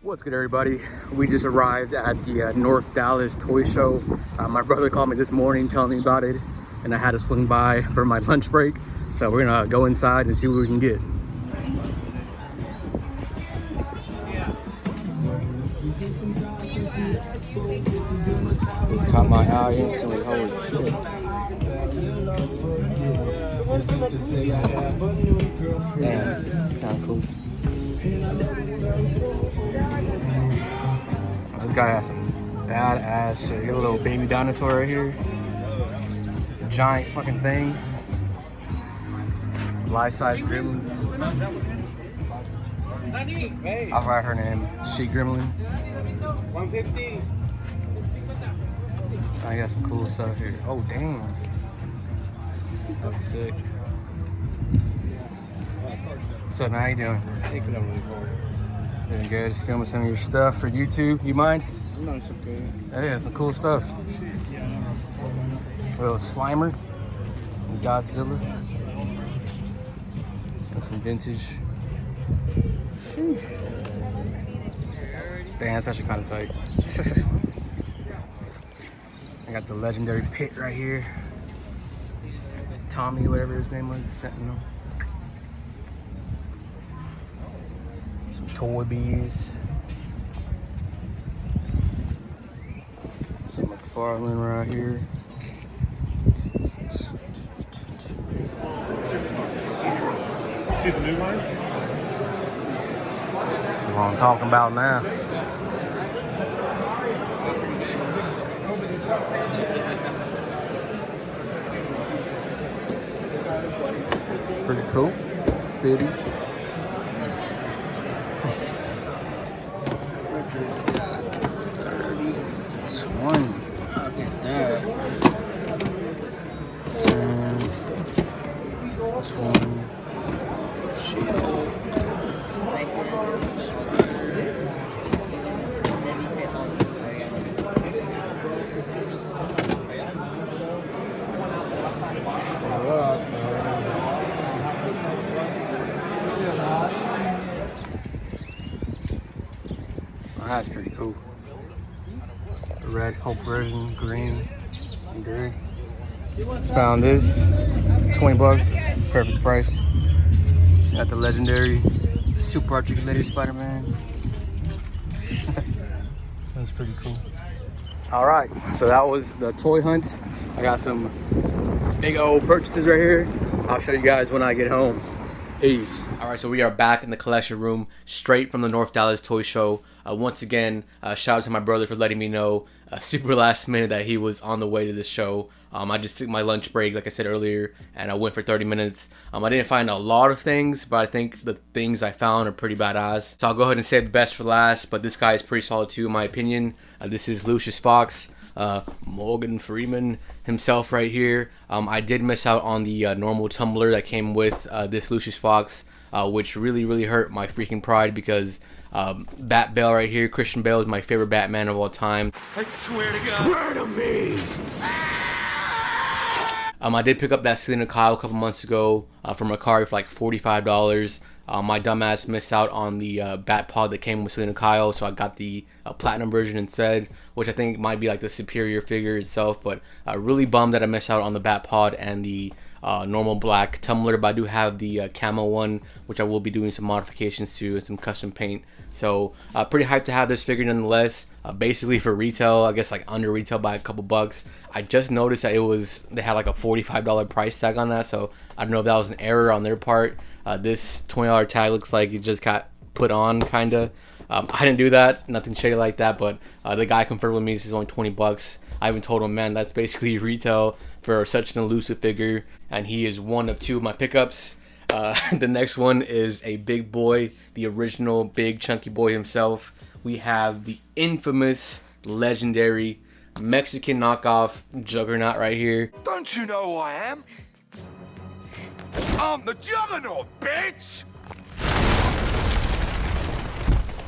What's good, everybody? We just arrived at the North Dallas Toy Show. My brother called me this morning telling me about it, and I had to swing by for my lunch break. So we're gonna go inside and see what we can get. This caught my eye instantly. Holy shit. Damn, kind of cool. This guy has some badass shit. You got a little baby dinosaur right here. Giant fucking thing. Life-size gremlins. I forgot her name. She Gremlin. 150. I got some cool stuff here. Oh damn. That's sick. What's up, man? How you doing? Doing good. Just filming some of your stuff for YouTube. You mind? No, it's okay. Yeah, some cool stuff. A little Slimer. And Godzilla. And some vintage. Sheesh. Damn, that's actually kind of tight. I got the legendary pit right here. Tommy, whatever his name was, Sentinel. Some Toy Bees. Some McFarlane right here. See the new line? That's what I'm talking about now. Pretty cool. Fitty. Look at that. 10, 20. Shit. That's pretty cool. The red Hulk version, green, and gray. Just found this, 20 bucks, perfect price. Got the legendary super articulated Spider-Man. That's pretty cool. All right, so that was the toy hunt. I got some big old purchases right here. I'll show you guys when I get home. Peace. All right, so we are back in the collection room, straight from the North Dallas Toy Show. Once again, shout out to my brother for letting me know super last minute that he was on the way to this show. I just took my lunch break, like I said earlier, and I went for 30 minutes. I didn't find a lot of things, but I think the things I found are pretty badass. So I'll go ahead and save the best for last, but this guy is pretty solid too, in my opinion. This is Lucius Fox, Morgan Freeman himself right here. I did miss out on the normal tumbler that came with this Lucius Fox, which really hurt my freaking pride because Bat Bale right here, Christian Bale is my favorite Batman of all time. I swear to God. Swear to me. I did pick up that Selena Kyle a couple months ago from Mercari for like $45. My dumbass missed out on the Bat Pod that came with Selena Kyle, so I got the platinum version instead, which I think might be like the superior figure itself, but really bummed that I missed out on the Bat Pod and the normal black tumbler, but I do have the camo one, which I will be doing some modifications to and some custom paint. So pretty hyped to have this figure nonetheless. Basically for retail, I guess like under retail by a couple bucks. I just noticed that they had like a $45 price tag on that, so I don't know if that was an error on their part. This $20 tag looks like it just got put on, kinda. I didn't do that, nothing shady like that, but the guy confirmed with me this is only 20 bucks. I even told him, man, that's basically retail for such an elusive figure, and he is one of two of my pickups. The next one is a big boy, the original big chunky boy himself. We have the infamous, legendary Mexican knockoff Juggernaut right here. Don't you know who I am? I'm the Juggernaut, bitch!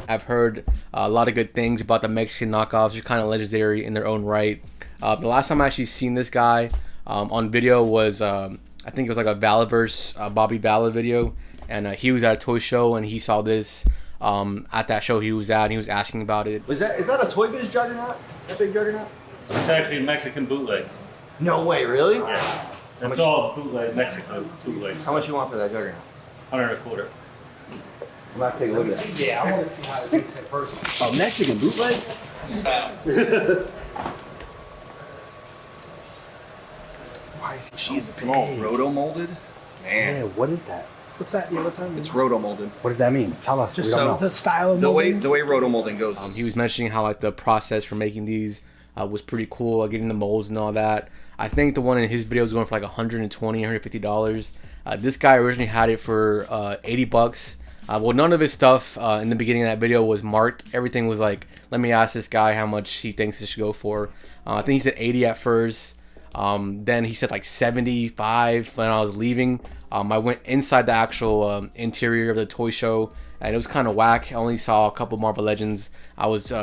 I've heard a lot of good things about the Mexican knockoffs. They're kind of legendary in their own right. The last time I actually seen this guy on video was, I think it was like a Valaverse Bobby Ballard video. And he was at a toy show and he saw this. at that show he was at, and he was asking about it. Is that a Toy Biz Juggernaut? That big Juggernaut? It's actually a Mexican bootleg. No way, really? Yeah. It's all bootleg, Mexican bootleg. How much you want for that Juggernaut? 125. I'm about to take a look at that. Yeah, I want to see how it looks in person. Oh, Mexican bootleg? Why is he Jeez, it's all roto molded. Man, Yeah, what is that? What's that? Yeah, what's that mean? it's roto molded. What does that mean? Tell us. We So, don't know. The style of The molding? way roto molding goes. He was mentioning how like the process for making these was pretty cool, like getting the molds and all that. I think the one in his video was going for like $120, $150. This guy originally had it for $80. Well, none of his stuff in the beginning of that video was marked. Everything was like, let me ask this guy how much he thinks it should go for. I think he said 80 at first. Then he said like 75 when I was leaving. I went inside the actual interior of the toy show, and it was kind of whack. I only saw a couple Marvel Legends I was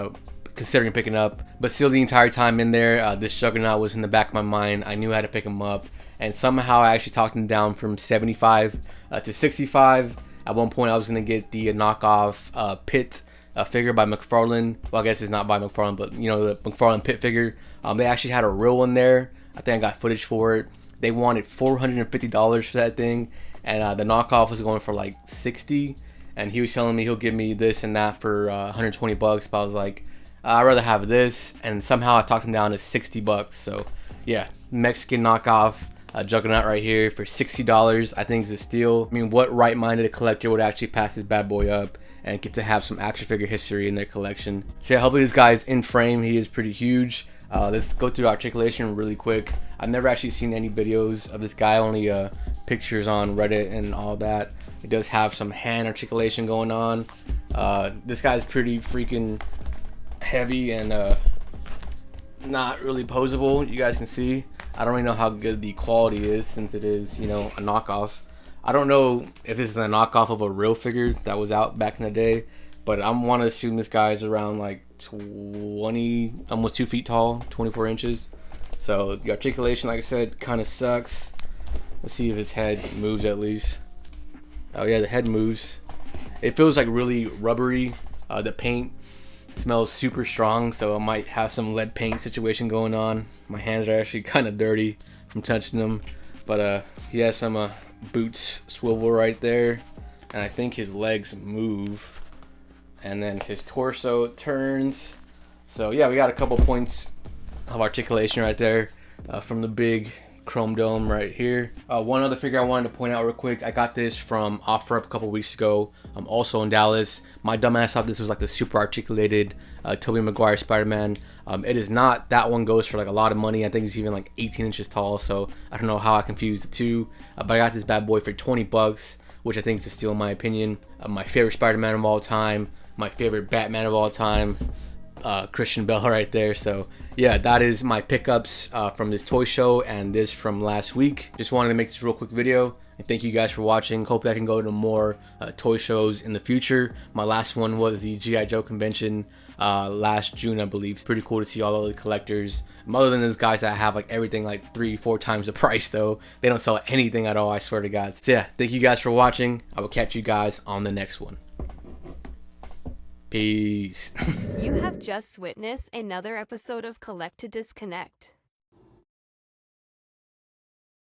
considering picking up, but still the entire time in there, this Juggernaut was in the back of my mind. I knew I had to pick him up, and somehow I actually talked him down from 75 to 65. At one point I was going to get the knockoff Pit figure by McFarlane. Well, I guess it's not by McFarlane, but you know, the McFarlane Pit figure. They actually had a real one there. I think I got footage for it. They wanted $450 for that thing, and the knockoff was going for like 60, and he was telling me he'll give me this and that for 120 bucks, but I was like, I'd rather have this, and somehow I talked him down to 60 bucks. So yeah, Mexican knockoff Juggernaut right here for $60. I think is a steal. I mean, what right-minded collector would actually pass this bad boy up and get to have some action figure history in their collection? So yeah, hopefully this guy's in frame. He is pretty huge. Let's go through articulation really quick. I've never actually seen any videos of this guy, only pictures on Reddit and all that. He does have some hand articulation going on. This guy's pretty freaking heavy and not really posable. You guys can see. I don't really know how good the quality is, since it is, you know, a knockoff. I don't know if this is a knockoff of a real figure that was out back in the day, but I want to assume this guy's around like 20, almost 2 feet tall, 24 inches. So the articulation, like I said, kind of sucks. Let's see if his head moves at least. Oh yeah, the head moves. It feels like really rubbery. The paint smells super strong, so I might have some lead paint situation going on. My hands are actually kind of dirty from touching them, but he has some boots swivel right there, and I think his legs move, and then his torso turns. So yeah, we got a couple points of articulation right there from the big chrome dome right here. One other figure I wanted to point out real quick, I got this from OfferUp a couple weeks ago, also in Dallas. My dumbass thought this was like the super articulated Tobey Maguire Spider-Man. It is not. That one goes for like a lot of money. I think it's even like 18 inches tall, so I don't know how I confused the two, but I got this bad boy for 20 bucks, which I think is a steal in my opinion. My favorite Spider-Man of all time, my favorite Batman of all time, Christian Bale right there. So yeah, that is my pickups from this toy show and this from last week. Just wanted to make this real quick video, and thank you guys for watching. Hopefully I can go to more toy shows in the future. My last one was the G.I. Joe convention last June, I believe. It's pretty cool to see all of the collectors, other than those guys that have like everything like 3-4 times the price though. They don't sell anything at all, I swear to God. So yeah, thank you guys for watching. I will catch you guys on the next one. Peace. You have just witnessed another episode of Collect to Disconnect.